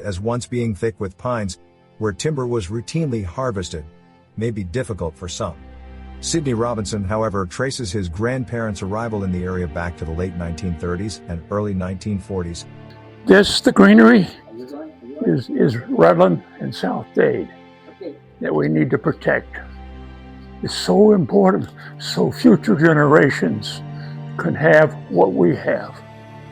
as once being thick with pines, where timber was routinely harvested, may be difficult for some. Sidney Robinson, however, traces his grandparents' arrival in the area back to the late 1930s and early 1940s. The greenery, is Redland and South Dade that we need to protect. It's so important so future generations can have what we have.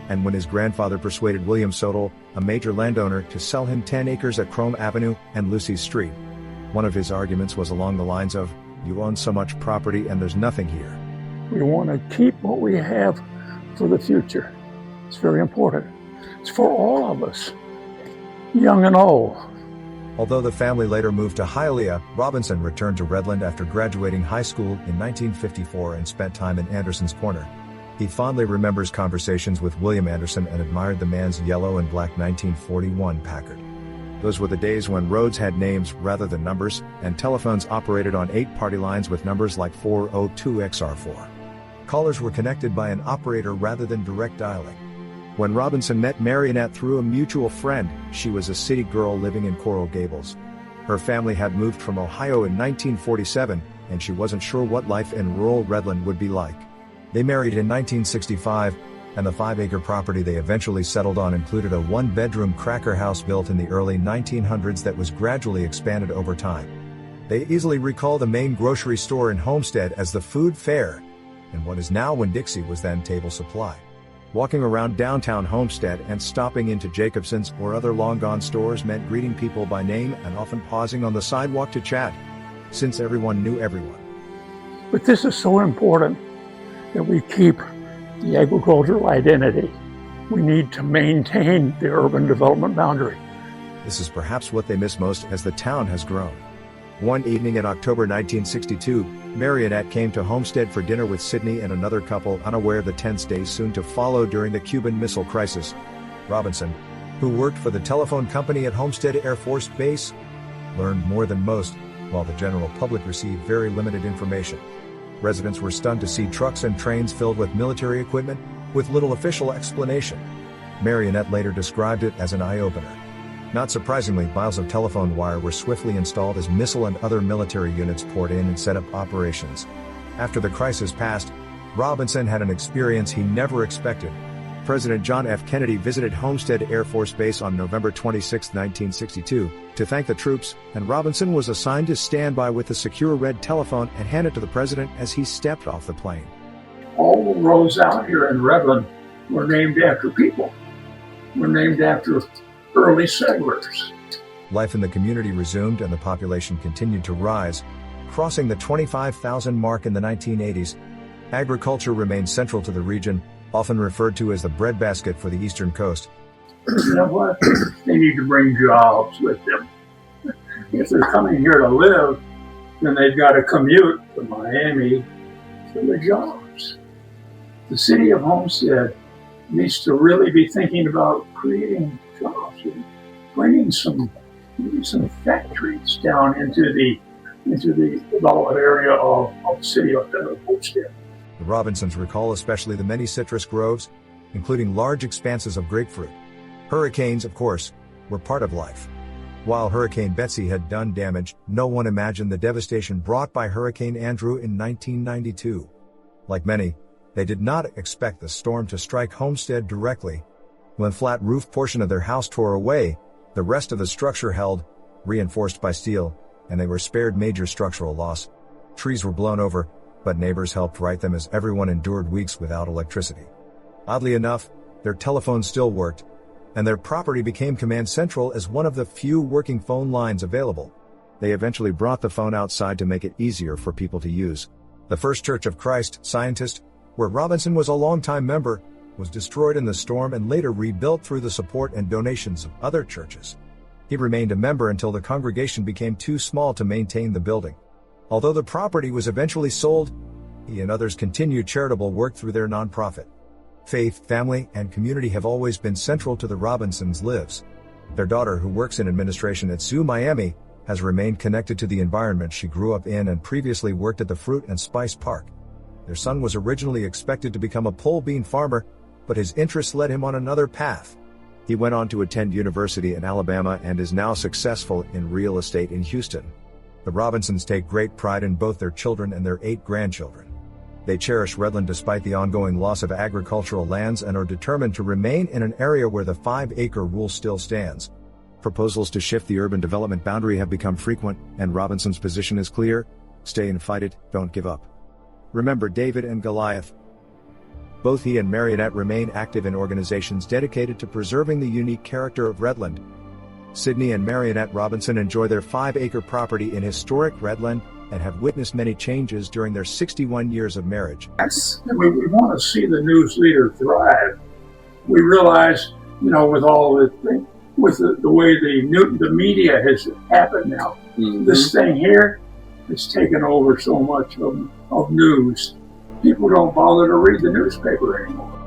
And when his grandfather persuaded William Sottile, a major landowner, to sell him 10 acres at Krome Avenue and Lucy Street, one of his arguments was along the lines of, "You own so much property and there's nothing here." We want to keep what we have for the future. It's very important. It's for all of us, young and old. Although the family later moved to Hialeah, Robinson returned to Redland after graduating high school in 1954 and spent time in Anderson's Corner. He fondly remembers conversations with William Anderson and admired the man's yellow and black 1941 Packard. Those were the days when roads had names rather than numbers, and telephones operated on 8 party lines with numbers like 402XR4. Callers were connected by an operator rather than direct dialing. When Robinson met Marionette through a mutual friend, she was a city girl living in Coral Gables. Her family had moved from Ohio in 1947, and she wasn't sure what life in rural Redland would be like. They married in 1965, and the 5-acre property they eventually settled on included a 1-bedroom cracker house built in the early 1900s that was gradually expanded over time. They easily recall the main grocery store in Homestead as the Food Fair, and what is now Winn-Dixie was then Table Supply. Walking around downtown Homestead and stopping into Jacobson's or other long-gone stores meant greeting people by name and often pausing on the sidewalk to chat, since everyone knew everyone. But this is so important that we keep the agricultural identity. We need to maintain the urban development boundary. This is perhaps what they miss most as the town has grown. One evening in October 1962, Marionette came to Homestead for dinner with Sidney and another couple, unaware of the tense days soon to follow during the Cuban Missile Crisis. Robinson, who worked for the telephone company at Homestead Air Force Base, learned more than most, while the general public received very limited information. Residents were stunned to see trucks and trains filled with military equipment, with little official explanation. Marionette later described it as an eye-opener. Not surprisingly, miles of telephone wire were swiftly installed as missile and other military units poured in and set up operations. After the crisis passed, Robinson had an experience he never expected. President John F. Kennedy visited Homestead Air Force Base on November 26, 1962, to thank the troops, and Robinson was assigned to stand by with a secure red telephone and hand it to the president as he stepped off the plane. All the roads out here in Redland were named after people. Were named after early settlers. Life in the community resumed and the population continued to rise, crossing the 25,000 mark in the 1980s. Agriculture remained central to the region, often referred to as the breadbasket for the eastern coast. You know what? They need to bring jobs with them. If they're coming here to live, then they've got to commute to Miami for the jobs. The city of Homestead needs to really be thinking about creating jobs and bringing some factories down into the development area of the city of Homestead. The Robinsons recall especially the many citrus groves, including large expanses of grapefruit. Hurricanes, of course, were part of life. While Hurricane Betsy had done damage, no one imagined the devastation brought by Hurricane Andrew in 1992. Like many, they did not expect the storm to strike Homestead directly. When flat roof portion of their house tore away, the rest of the structure held, reinforced by steel, and they were spared major structural loss. Trees were blown over, but neighbors helped right them as everyone endured weeks without electricity. Oddly enough, their telephones still worked, and their property became command central as one of the few working phone lines available. They eventually brought the phone outside to make it easier for people to use. The First Church of Christ, Scientist, where Robinson was a longtime member, was destroyed in the storm and later rebuilt through the support and donations of other churches. He remained a member until the congregation became too small to maintain the building. Although the property was eventually sold, he and others continued charitable work through their nonprofit. Faith, family, and community have always been central to the Robinsons' lives. Their daughter, who works in administration at Zoo Miami, has remained connected to the environment she grew up in and previously worked at the Fruit and Spice Park. Their son was originally expected to become a pole bean farmer, but his interests led him on another path. He went on to attend university in Alabama and is now successful in real estate in Houston. The Robinsons take great pride in both their children and their 8 grandchildren. They cherish Redland despite the ongoing loss of agricultural lands and are determined to remain in an area where the 5-acre rule still stands. Proposals to shift the urban development boundary have become frequent, and Robinson's position is clear: stay and fight it, don't give up. Remember David and Goliath. Both he and Marionette remain active in organizations dedicated to preserving the unique character of Redland. Sidney and Marionette Robinson enjoy their 5-acre property in historic Redland and have witnessed many changes during their 61 years of marriage. We want to see the news leader thrive. We realize, with all the thing, with the way the media has happened now, this thing here has taken over so much of news. People don't bother to read the newspaper anymore.